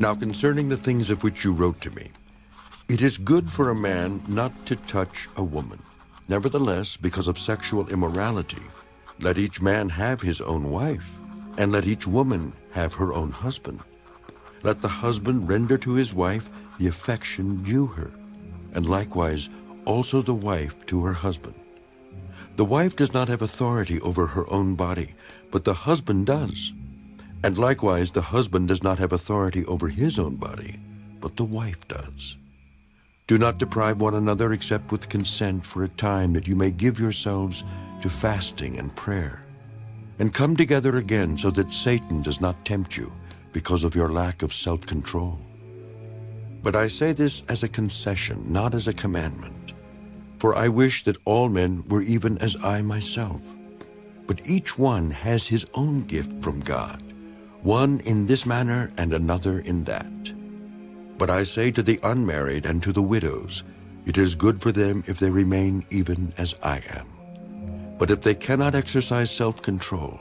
Now concerning the things of which you wrote to me, it is good for a man not to touch a woman. Nevertheless, because of sexual immorality, let each man have his own wife, and let each woman have her own husband. Let the husband render to his wife the affection due her, and likewise also the wife to her husband. The wife does not have authority over her own body, but the husband does. And likewise the husband does not have authority over his own body, but the wife does. Do not deprive one another except with consent for a time, that you may give yourselves to fasting and prayer, and come together again so that Satan does not tempt you because of your lack of self-control. But I say this as a concession, not as a commandment. For I wish that all men were even as I myself. But each one has his own gift from God, one in this manner and another in that. But I say to the unmarried and to the widows, it is good for them if they remain even as I am. But if they cannot exercise self-control,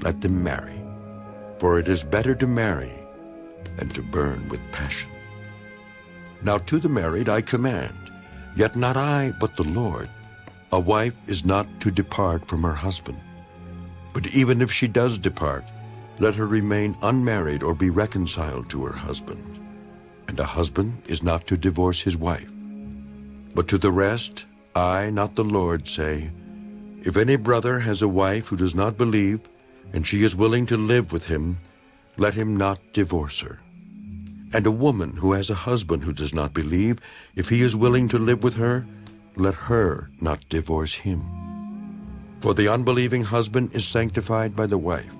let them marry. For it is better to marry than to burn with passion. Now to the married I command, yet not I, but the Lord, a wife is not to depart from her husband. But even if she does depart, let her remain unmarried or be reconciled to her husband. And a husband is not to divorce his wife. But to the rest, I, not the Lord, say, if any brother has a wife who does not believe, and she is willing to live with him, let him not divorce her. And a woman who has a husband who does not believe, if he is willing to live with her, let her not divorce him. For the unbelieving husband is sanctified by the wife,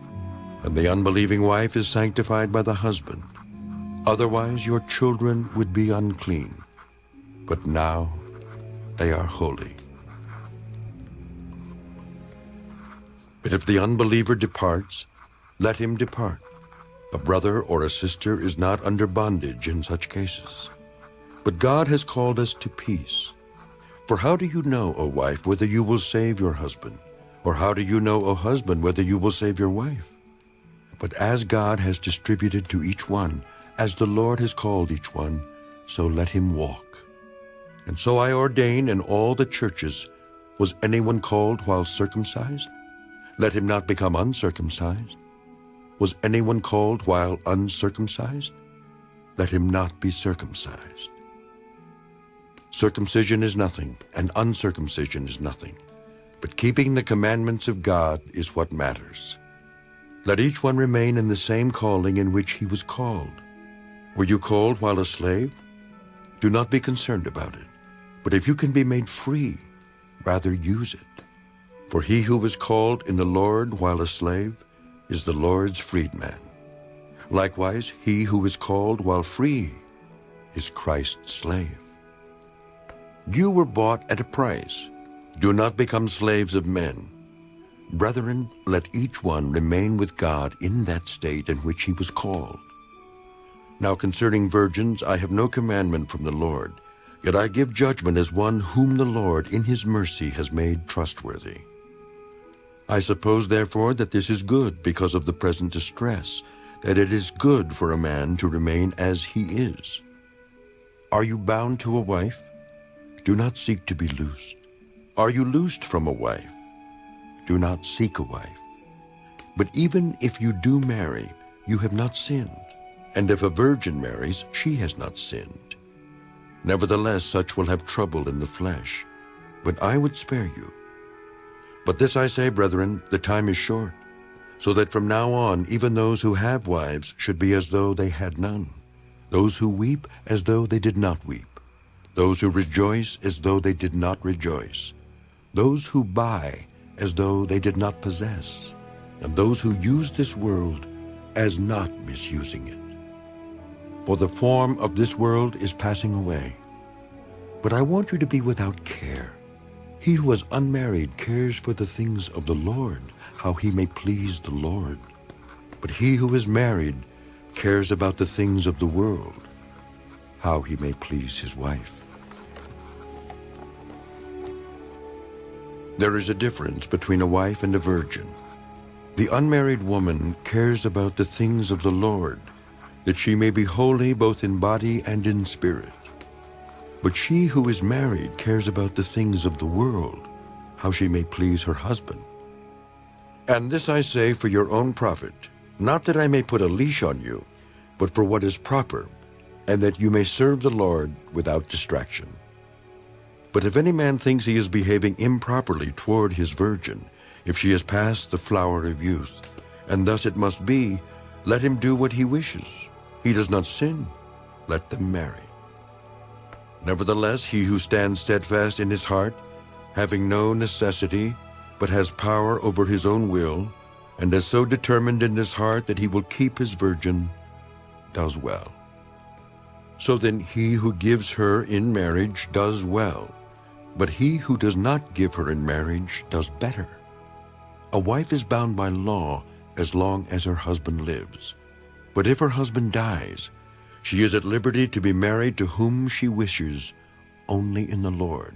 and the unbelieving wife is sanctified by the husband. Otherwise your children would be unclean, but now they are holy. But if the unbeliever departs, let him depart. A brother or a sister is not under bondage in such cases. But God has called us to peace. For how do you know, O wife, whether you will save your husband? Or how do you know, O husband, whether you will save your wife? But as God has distributed to each one, as the Lord has called each one, so let him walk. And so I ordain in all the churches, was anyone called while circumcised? Let him not become uncircumcised. Was anyone called while uncircumcised? Let him not be circumcised. Circumcision is nothing, and uncircumcision is nothing, but keeping the commandments of God is what matters. Let each one remain in the same calling in which he was called. Were you called while a slave? Do not be concerned about it, but if you can be made free, rather use it. For he who was called in the Lord while a slave is the Lord's freedman. Likewise, he who is called while free is Christ's slave. You were bought at a price. Do not become slaves of men. Brethren, let each one remain with God in that state in which he was called. Now concerning virgins, I have no commandment from the Lord, yet I give judgment as one whom the Lord in his mercy has made trustworthy. I suppose, therefore, that this is good because of the present distress, that it is good for a man to remain as he is. Are you bound to a wife? Do not seek to be loosed. Are you loosed from a wife? Do not seek a wife. But even if you do marry, you have not sinned. And if a virgin marries, she has not sinned. Nevertheless, such will have trouble in the flesh. But I would spare you. But this I say, brethren, the time is short, so that from now on even those who have wives should be as though they had none, those who weep as though they did not weep, those who rejoice as though they did not rejoice, those who buy as though they did not possess, and those who use this world as not misusing it. For the form of this world is passing away. But I want you to be without care. He who is unmarried cares for the things of the Lord, how he may please the Lord. But he who is married cares about the things of the world, how he may please his wife. There is a difference between a wife and a virgin. The unmarried woman cares about the things of the Lord, that she may be holy both in body and in spirit. But she who is married cares about the things of the world, how she may please her husband. And this I say for your own profit, not that I may put a leash on you, but for what is proper, and that you may serve the Lord without distraction. But if any man thinks he is behaving improperly toward his virgin, if she is past the flower of youth, and thus it must be, let him do what he wishes. He does not sin. Let them marry. Nevertheless, he who stands steadfast in his heart, having no necessity, but has power over his own will, and is so determined in his heart that he will keep his virgin, does well. So then he who gives her in marriage does well, but he who does not give her in marriage does better. A wife is bound by law as long as her husband lives. But if her husband dies, she is at liberty to be married to whom she wishes, only in the Lord.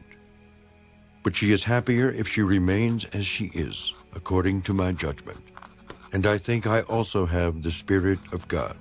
But she is happier if she remains as she is, according to my judgment. And I think I also have the Spirit of God.